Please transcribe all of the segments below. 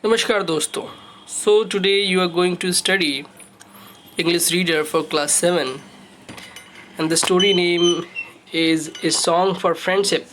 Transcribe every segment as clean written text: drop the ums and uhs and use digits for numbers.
Namaskar दोस्तों. So today you are going to study English reader for class 7 and the story name is A Song for Friendship.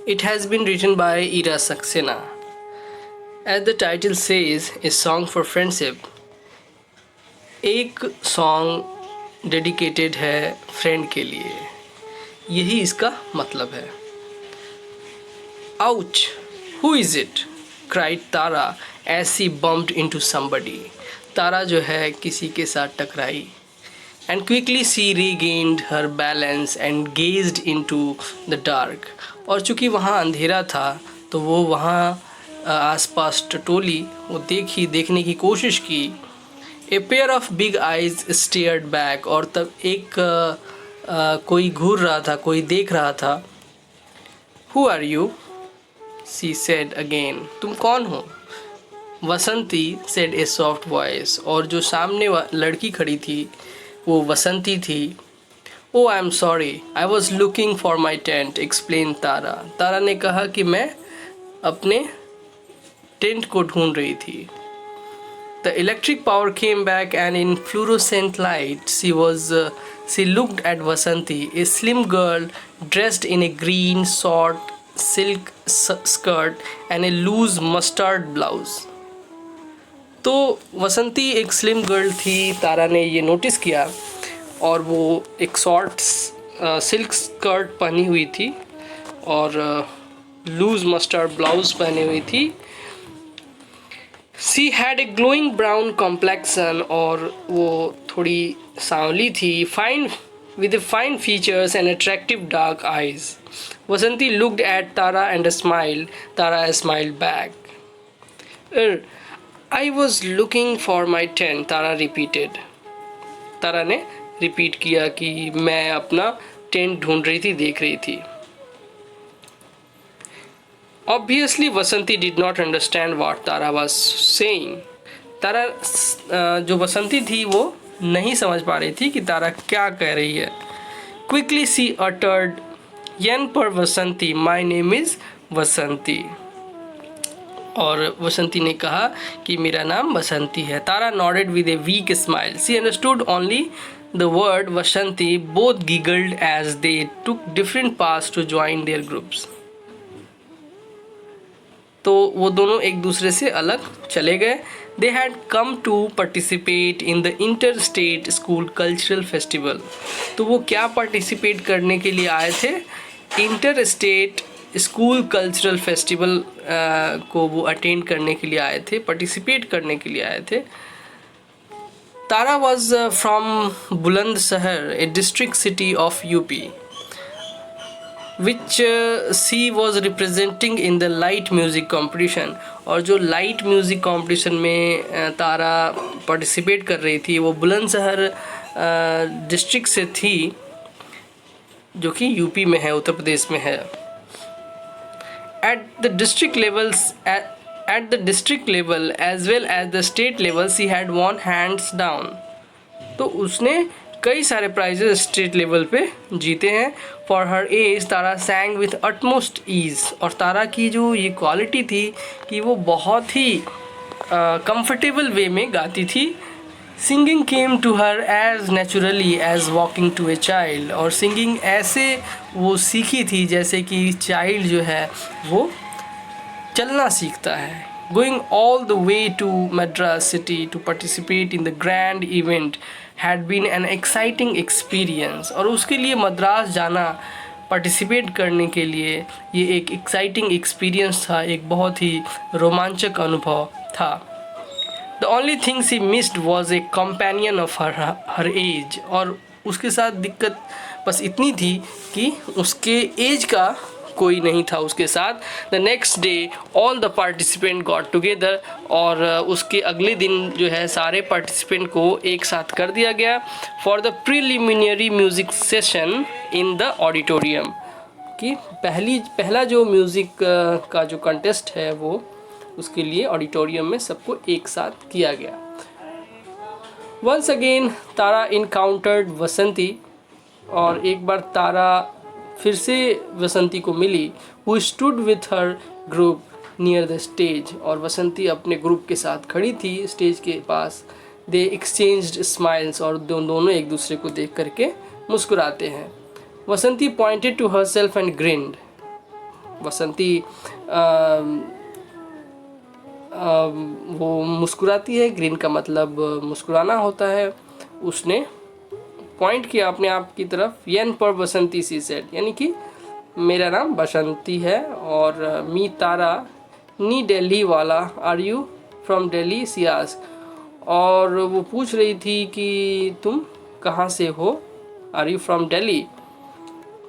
It has been written by Ira Saxena. As the title says, A Song for Friendship, एक song dedicated है friend के लिए, यही इसका मतलब है. Ouch! Who is it? cried Tara as she bumped into somebody. तारा जो है किसी के साथ टकराई. And quickly she regained her balance and gazed into the dark. और चूँकि वहाँ अंधेरा था तो वो वहाँ आसपास टटोली, वो देखने की कोशिश की. A pair of big eyes stared back. और तब एक कोई घूर रहा था, कोई देख रहा था. Who are you? She said again. तुम कौन हो? वसंती said a soft voice. और जो सामने लड़की खड़ी थी वो वसंती थी. Oh, I'm sorry. I was looking for my tent, explained तारा. तारा ने कहा कि मैं अपने टेंट को ढूंढ रही थी. The electric power came back and in fluorescent light she looked at Vasanti, a slim girl dressed in a green short silk skirt and a loose mustard blouse. तो वसंती एक स्लिम गर्ल थी, तारा ने ये notice किया, और वो एक short silk skirt पहनी हुई थी और लूज मस्टर्ड ब्लाउज पहनी हुई थी. She had a glowing brown complexion और वो थोड़ी सांवली थी, with the fine features and attractive dark eyes. Vasanti looked at Tara and smiled. Tara smiled back. I was looking for my tent, Tara repeated. तारा ने repeat किया कि मैं अपना tent ढूंढ रही थी, देख रही थी. Obviously, Vasanti did not understand what Tara was saying. तारा जो वसंती थी वो नहीं समझ पा रही थी कि तारा क्या कह रही है. Quickly she uttered, "Yan पर वसंती, my name is वसंती." और वसंती ने कहा कि मेरा नाम वसंती है. तारा nodded with a weak smile. She understood only the word Vasanti. Both giggled as they took different paths to join their groups. तो वो दोनों एक दूसरे से अलग चले गए. They had come to participate in the Interstate School Cultural Festival. तो वो क्या पार्टिसिपेट करने के लिए आए थे? इंटरस्टेट स्कूल कल्चरल फेस्टिवल को वो अटेंड करने के लिए आए थे, पार्टिसिपेट करने के लिए आए थे. Tara was from Bulandshahr, a district city of UP, which she was representing in the light music competition. और जो लाइट म्यूज़िक कंपटीशन में तारा पार्टिसिपेट कर रही थी वो बुलंदशहर डिस्ट्रिक्ट से थी, जो कि यूपी में है, उत्तर प्रदेश में है. At the district level as well as the state level she had won hands down. तो उसने कई सारे प्राइजेस स्टेट लेवल पे जीते हैं. For her age Tara sang with utmost ease. और तारा की जो ये क्वालिटी थी कि वो बहुत ही कंफर्टेबल वे में गाती थी. Singing came to her as naturally as walking to a child. और सिंगिंग ऐसे वो सीखी थी जैसे कि चाइल्ड जो है वो चलना सीखता है. Going all the way to Madras city to participate in the grand event had been an exciting experience. और उसके लिए मद्रास जाना पार्टिसिपेट करने के लिए ये एक एक्साइटिंग एक्सपीरियंस था, एक बहुत ही रोमांचक अनुभव था. The only thing she missed was a companion of her age. और उसके साथ दिक्कत बस इतनी थी कि उसके एज का कोई नहीं था उसके साथ. The next day all the participant got together. और उसके अगले दिन जो है सारे पार्टिसिपेंट को एक साथ कर दिया गया for the preliminary music session in the auditorium. कि पहला जो म्यूज़िक का जो कंटेस्ट है वो उसके लिए ऑडिटोरियम में सबको एक साथ किया गया. Once again Tara encountered Vasanti. और एक बार तारा फिर से वसंती को मिली. Who stood with her group near the stage, और वसंती अपने ग्रुप के साथ खड़ी थी स्टेज के पास। दे एक्सचेंज्ड स्माइल्स, और दोनों एक दूसरे को देख करके मुस्कुराते हैं। Vasanti pointed to herself and grinned. Vasanti वो मुस्कुराती है, ग्रीन का मतलब मुस्कुराना होता है। उसने पॉइंट किया अपने आप की तरफ। यन पर बसंती सी सेड, यानी कि मेरा नाम बसंती है, और मी तारा नी दिल्ली वाला, are you from Delhi she asked. और वो पूछ रही थी कि तुम कहाँ से हो, are you from Delhi.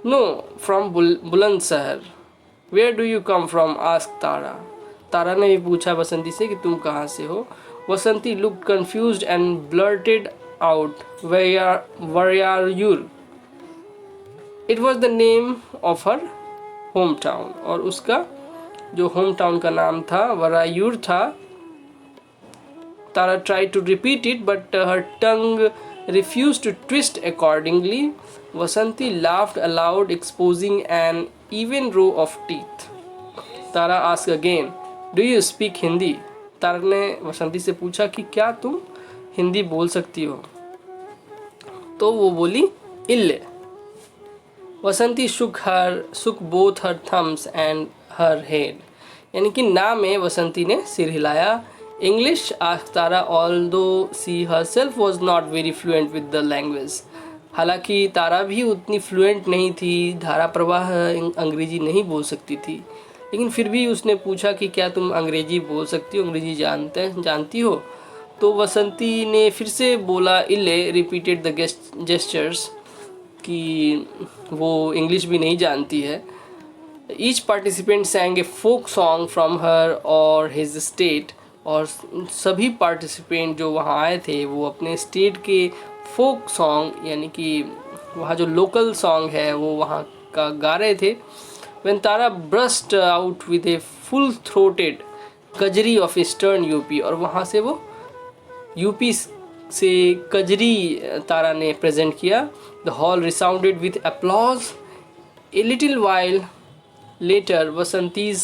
No, from Bulandshahr. Where do you come from ask Tara. Tara ने भी पूछा बसंती से कि तुम कहाँ से हो। Vasanti look confused and blurted out, where are you. It was the name of her home town, और उसका जो होम टाउन का नाम था वरायूर था। तारा tried to repeat it, but her tongue refused to twist accordingly. Vasanti laughed aloud, exposing an even row of teeth. Tara asked again, "Do you speak Hindi?" तारा ने वसंती से पूछा कि क्या तुम हिंदी बोल सकती हो। तो वो बोली, इल्ले। वसंती shook both her thumbs and her head, यानी कि ना में वसंती ने सिर हिलाया। English asked Tara, although she herself was not very fluent with the language. हालांकि तारा भी उतनी फ्लुएंट नहीं थी, धारा प्रवाह अंग्रेजी नहीं बोल सकती थी, लेकिन फिर भी उसने पूछा कि क्या तुम अंग्रेजी बोल सकती हो, अंग्रेजी जानती हो। तो वसंती ने फिर से बोला, इले, रिपीटेड द जेस्चर्स, कि वो इंग्लिश भी नहीं जानती है। Each participant sang a folk song from her or his state, और सभी पार्टिसिपेंट जो वहाँ आए थे वो अपने स्टेट के फोक सॉन्ग, यानी कि वहाँ जो लोकल सॉन्ग है वो वहाँ का गा रहे थे। When Tara burst out with a full throated kajari of eastern UP, और वहाँ से वो यूपी से कजरी तारा ने प्रेजेंट किया। The hall resounded with applause. A little while later Vasanti's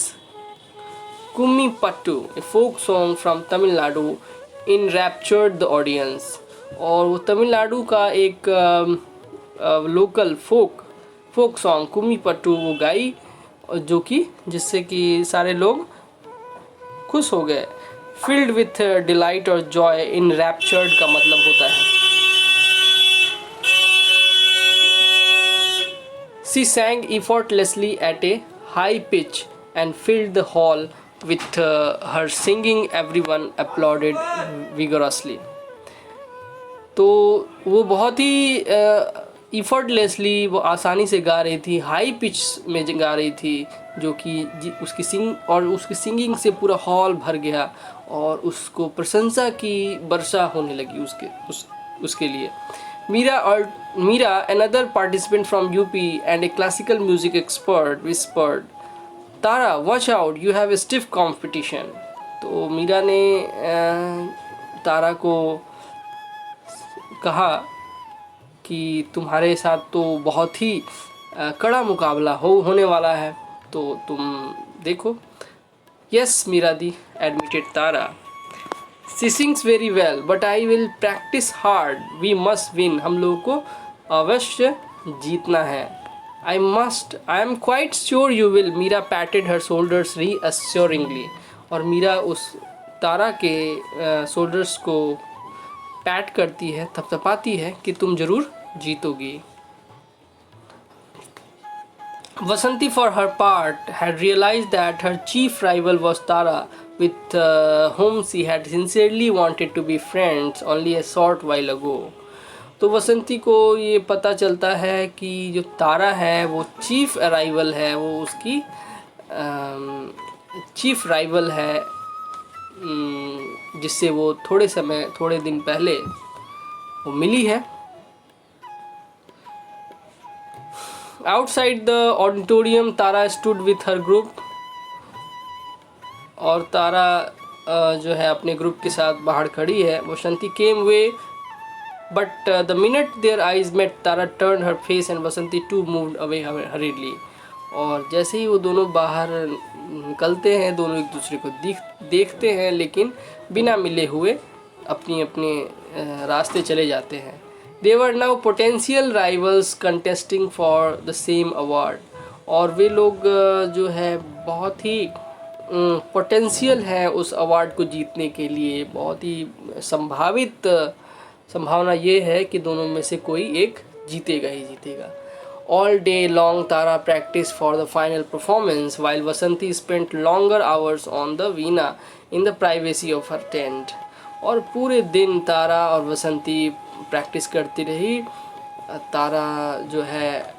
Kummi Pattu, a folk song from Tamil Nadu, enraptured the audience। और वो तमिलनाडु का एक local folk song Kummi Pattu वो गाई, जो कि जिससे कि सारे लोग खुश हो गए। फिल्ड विथ डिलाइट और जॉय, enraptured का मतलब होता है। She sang effortlessly at a high pitch and filled the hall with her singing. Everyone applauded vigorously. तो वो बहुत ही effortlessly, वो आसानी से गा रही थी, हाई पिच में गा रही थी, जो कि उसकी सिंगिंग से पूरा हॉल भर गया और उसको प्रशंसा की वर्षा होने लगी उसके लिए। Mira, another participant from UP and a classical music expert, whispered, "Tara, watch out, you have a stiff competition." तो मीरा ने तारा को कहा कि तुम्हारे साथ तो बहुत ही कड़ा मुकाबला होने वाला है, तो तुम देखो। Yes, Miradi, admitted Tara. She sings very well, but I will practice hard. We must win. हम लोगों को अवश्य जीतना है। I am quite sure you will. Mira patted her shoulders reassuringly. और मीरा उस तारा के शोल्डर्स को पैट करती है, थपथपाती है कि तुम जरूर जीतोगी। Vasanti, for her part, had realized that her chief rival was Tara, with whom she had sincerely wanted to be friends only a short while ago. तो वसंती को ये पता चलता है कि जो तारा है वो चीफ राइवल है, वो उसकी चीफ राइवल है, जिससे वो थोड़े दिन पहले वो मिली है। Outside the auditorium, Tara stood with her group. और तारा जो है अपने ग्रुप के साथ बाहर खड़ी है। वसंती came away, but the minute their eyes met, Tara turned her face and Vasanti too moved away hurriedly. और जैसे ही वो दोनों बाहर निकलते हैं, दोनों एक दूसरे को देखते हैं, लेकिन बिना मिले हुए अपनी अपने रास्ते चले जाते हैं। They were now potential rivals contesting for the same award, और वे लोग जो है बहुत ही पोटेंशियल है उस अवार्ड को जीतने के लिए। बहुत ही संभावना ये है कि दोनों में से कोई एक जीतेगा ही जीतेगा। All day long Tara practiced for the final performance while Vasanti spent longer hours on the veena in the privacy of her tent। और पूरे दिन तारा और वसंती प्रैक्टिस करती रही। तारा जो है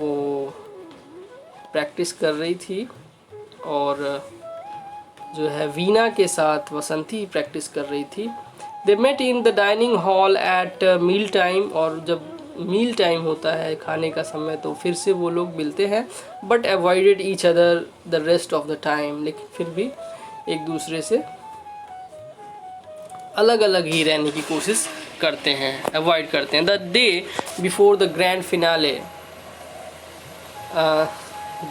वो प्रैक्टिस कर रही थी और जो है वीना के साथ वसंती प्रैक्टिस कर रही थी। They met in the dining hall at meal time, और जब मील टाइम होता है, खाने का समय, तो फिर से वो लोग मिलते हैं। But avoided each other the rest of the time, लेकिन फिर भी एक दूसरे से अलग अलग ही रहने की कोशिश करते हैं, अवॉइड करते हैं। The day before the grand finale,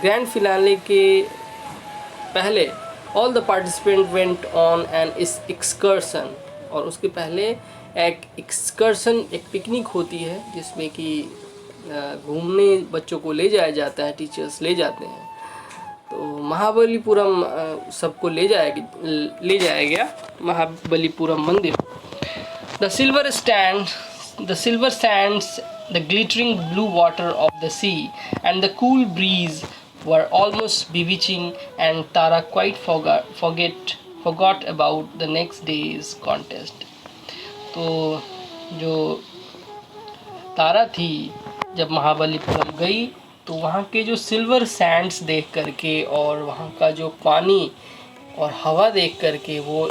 grand finale के पहले all the participant went on an excursion, और उसके पहले एक एक्सकर्सन, एक पिकनिक होती है जिसमें कि घूमने बच्चों को ले जाया जाता है, टीचर्स ले जाते हैं। तो महाबलीपुरम सबको ले जाया गया महाबलीपुरम मंदिर। The silver sands, the glittering blue water of the sea and the cool breeze were almost bewitching, and Tara quite forgot about the next day's contest। तो जो तारा थी जब महाबलीपुरम गई तो वहाँ के जो सिल्वर सैंड्स देख करके और वहाँ का जो पानी और हवा देख करके वो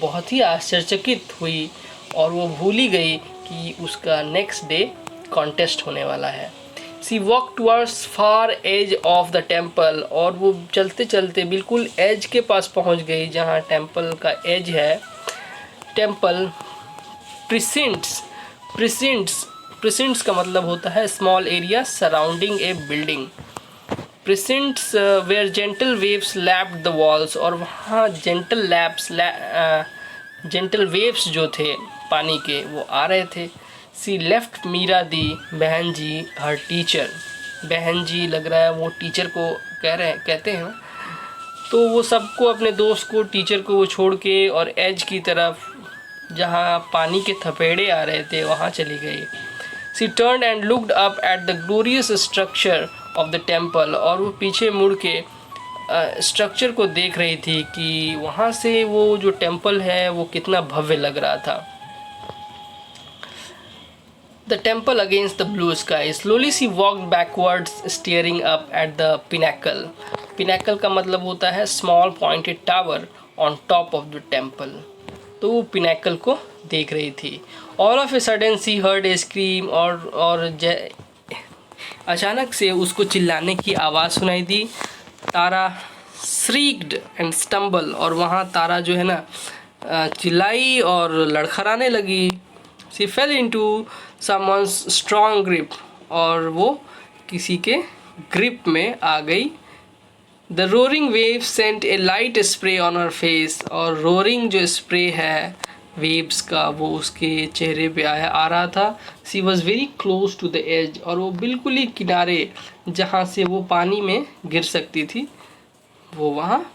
बहुत ही आश्चर्यचकित हुई, और वो भूल ही गई कि उसका नेक्स्ट डे कॉन्टेस्ट होने वाला है। She walk towards far edge of the temple, और वो चलते चलते बिल्कुल एज के पास पहुँच गई जहाँ टेम्पल का एज है। टेम्पल प्रिसिंट्स का मतलब होता है small area surrounding a building. Precincts where gentle waves lapped the walls, और वहाँ जेंटल वेव्स जो थे पानी के वो आ रहे थे। सी लेफ्ट मीरा दी बहन जी हर टीचर, बहन जी लग रहा है वो टीचर को कहते हैं। तो वो सबको, अपने दोस्त को, टीचर को वो छोड़ के और एज की तरफ जहाँ पानी के थपेड़े आ रहे थे वहाँ चली गई। She turned and looked up at the glorious structure of the temple, और वो पीछे मुड़ के स्ट्रक्चर को देख रही थी कि वहाँ से वो जो टेम्पल है वो कितना भव्य लग रहा था। The temple against the blue sky, slowly she walked backwards staring up at the pinnacle. Pinnacle का मतलब होता है small pointed tower on top of the temple. तो वो पिनाकल को देख रही थी। All of a sudden she heard a scream, और अचानक से उसको चिल्लाने की आवाज़ सुनाई दी। तारा श्रीक्ड एंड स्टम्बल, और वहाँ तारा जो है ना चिल्लाई और लड़खड़ाने लगी। She fell into someone's strong grip, और वो किसी के ग्रिप में आ गई। The roaring waves sent a light spray on her face, और रोरिंग जो स्प्रे है वेव्स का वो उसके चेहरे पे आ रहा था। She was very close to the edge, और वो बिल्कुल ही किनारे जहाँ से वो पानी में गिर सकती थी वो वहाँ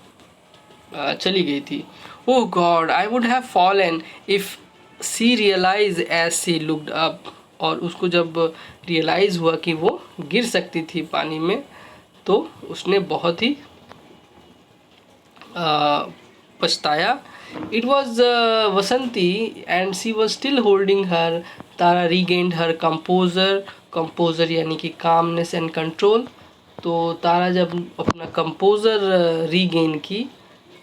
चली गई थी। Oh God, I would have fallen if she realise as she looked up, और उसको जब रियलाइज़ हुआ कि वो गिर सकती थी पानी में तो उसने बहुत ही पछताया। It was Vasanti and she was still holding her। Tara regained her composure यानी कि calmness and control। तो तारा जब अपना composure regain की,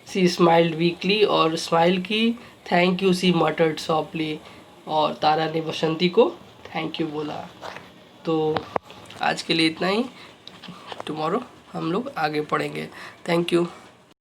she smiled weakly, और smile की। Thank you she muttered softly, और तारा ने वसंती को थैंक यू बोला। तो आज के लिए इतना ही, टुमारो हम लोग आगे पढ़ेंगे। Thank you.